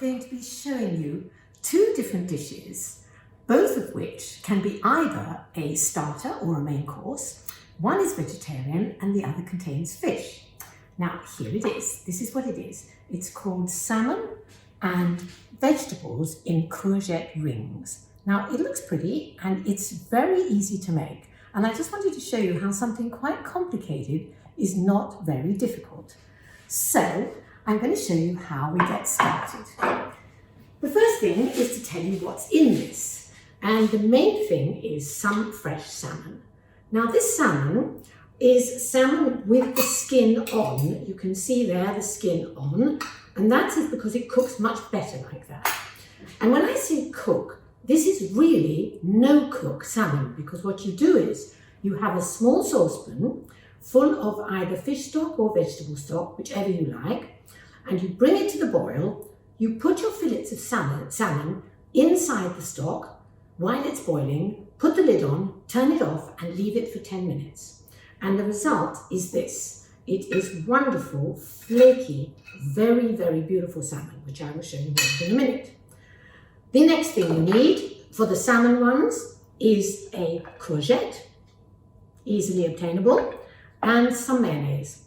going to be showing you two different dishes, both of which can be either a starter or a main course. One is vegetarian and the other contains fish. Now here it is. This is what it is. It's called salmon and vegetables in courgette rings. Now it looks pretty and it's very easy to make. And I just wanted to show you how something quite complicated is not very difficult. So I'm going to show you how we get started. The first thing is to tell you what's in this. And the main thing is some fresh salmon. Now this salmon is salmon with the skin on. You can see there the skin on. And that is because it cooks much better like that. And when I say cook, this is really no cook salmon, because what you do is you have a small saucepan full of either fish stock or vegetable stock, whichever you like, and you bring it to the boil. You put your fillets of salmon inside the stock while it's boiling, put the lid on, turn it off and leave it for 10 minutes. And the result is this. It is wonderful, flaky, very, very beautiful salmon, which I will show you more in a minute. The next thing you need for the salmon ones is a courgette, easily obtainable, and some mayonnaise.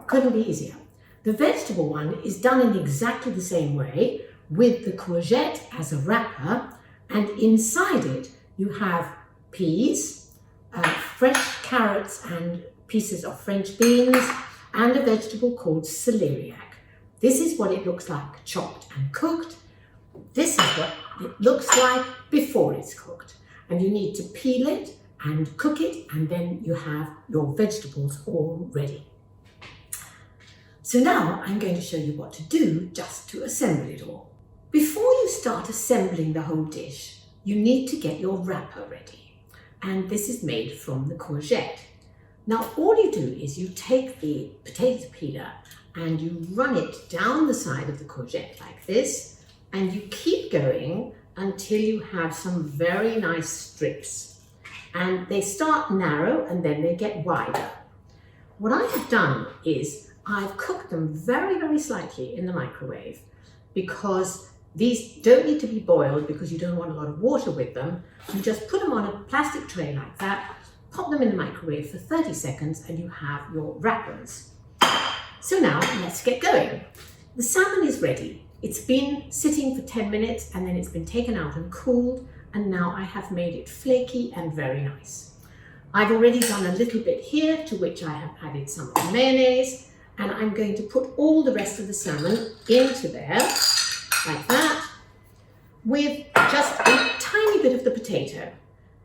Couldn't be easier. The vegetable one is done in exactly the same way, with the courgette as a wrapper, and inside it you have peas, fresh carrots and pieces of French beans, and a vegetable called celeriac. This is what it looks like chopped and cooked. This is what it looks like before it's cooked. And you need to peel it and cook it, and then you have your vegetables all ready. So now I'm going to show you what to do just to assemble it all. Before you start assembling the whole dish, you need to get your wrapper ready. And this is made from the courgette. Now all you do is you take the potato peeler and you run it down the side of the courgette like this, and you keep going until you have some very nice strips. And they start narrow and then they get wider. What I have done is I've cooked them very, very slightly in the microwave, because these don't need to be boiled because you don't want a lot of water with them. You just put them on a plastic tray like that, pop them in the microwave for 30 seconds and you have your wrappers. So now let's get going. The salmon is ready. It's been sitting for 10 minutes and then it's been taken out and cooled, and now I have made it flaky and very nice. I've already done a little bit here, to which I have added some of the mayonnaise, and I'm going to put all the rest of the salmon into there, like that, with just a tiny bit of the potato.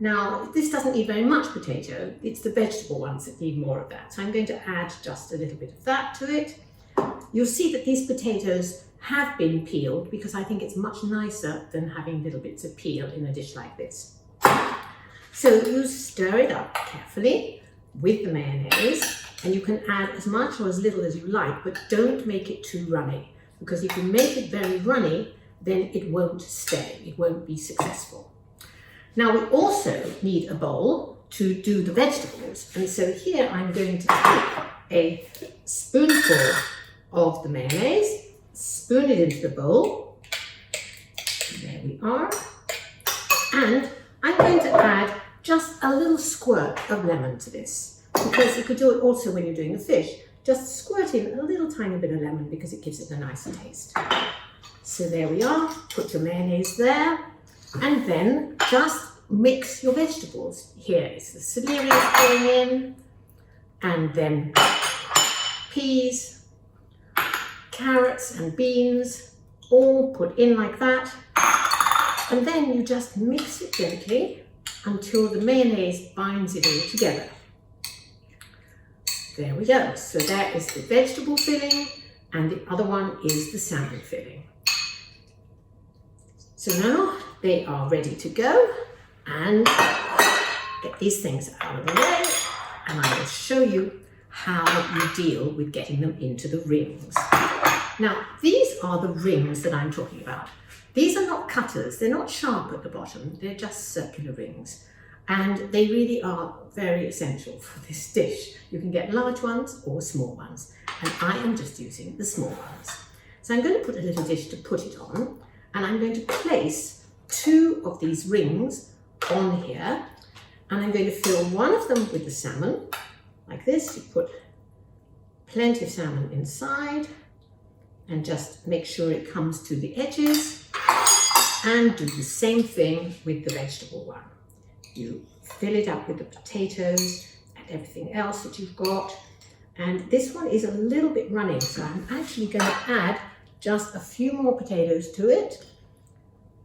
Now, this doesn't need very much potato, it's the vegetable ones that need more of that. So I'm going to add just a little bit of that to it. You'll see that these potatoes have been peeled because I think it's much nicer than having little bits of peel in a dish like this. So you stir it up carefully with the mayonnaise, and you can add as much or as little as you like, but don't make it too runny, because if you make it very runny, then it won't stay, it won't be successful. Now we also need a bowl to do the vegetables, and so here I'm going to take a spoonful of the mayonnaise, spoon it into the bowl, there we are, and I'm going to add just a little squirt of lemon to this, because you could do it also when you're doing the fish. Just squirt in a little tiny bit of lemon because it gives it a nicer taste. So there we are, put your mayonnaise there, and then just mix your vegetables. Here is the celeriac going in, and then peas, carrots and beans, all put in like that. And then you just mix it gently until the mayonnaise binds it all together. There we go. So there is the vegetable filling, and the other one is the salmon filling. So now they are ready to go, and get these things out of the way, and I will show you how you deal with getting them into the rings. Now, these are the rings that I'm talking about. These are not cutters, they're not sharp at the bottom, they're just circular rings. And they really are very essential for this dish. You can get large ones or small ones, and I am just using the small ones. So I'm going to put a little dish to put it on, and I'm going to place 2 of these rings on here, and I'm going to fill one of them with the salmon, like this. You put plenty of salmon inside, and just make sure it comes to the edges, and do the same thing with the vegetable one. You fill it up with the potatoes and everything else that you've got. And this one is a little bit running, so I'm actually going to add just a few more potatoes to it,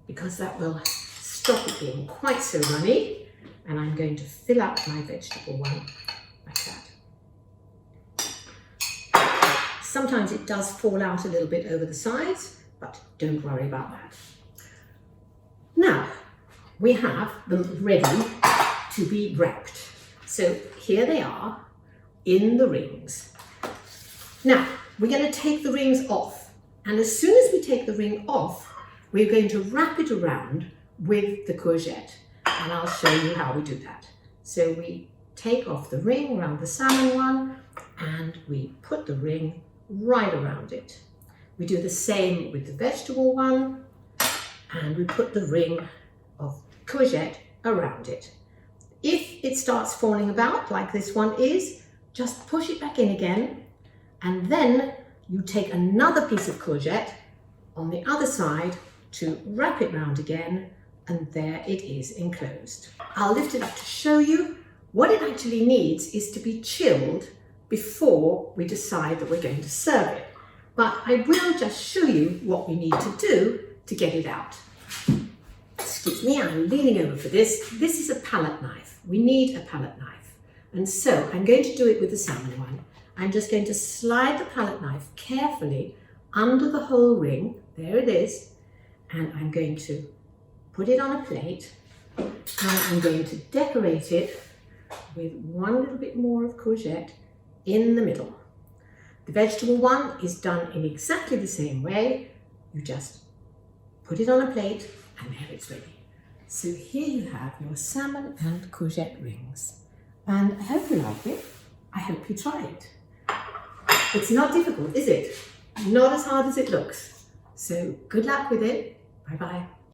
because that will stop it being quite so runny. And I'm going to fill up my vegetable one like that. Sometimes it does fall out a little bit over the sides, but don't worry about that. Now, we have them ready to be wrapped. So here they are in the rings. Now, we're going to take the rings off. And as soon as we take the ring off, we're going to wrap it around with the courgette. And I'll show you how we do that. So we take off the ring around the salmon one, and we put the ring right around it. We do the same with the vegetable one, and we put the ring of courgette around it. If it starts falling about like this one is, just push it back in again, and then you take another piece of courgette on the other side to wrap it round again, and there it is enclosed. I'll lift it up to show you. What it actually needs is to be chilled before we decide that we're going to serve it. But I will just show you what we need to do to get it out. Excuse me, I'm leaning over for this. This is a palette knife. We need a palette knife. And so I'm going to do it with the salmon one. I'm just going to slide the palette knife carefully under the whole ring. There it is. And I'm going to put it on a plate, and I'm going to decorate it with one little bit more of courgette in the middle. The vegetable one is done in exactly the same way. You just put it on a plate, and there it's ready. So here you have your salmon and courgette rings. And I hope you like it. I hope you try it. It's not difficult, is it? Not as hard as it looks. So good luck with it. Bye-bye.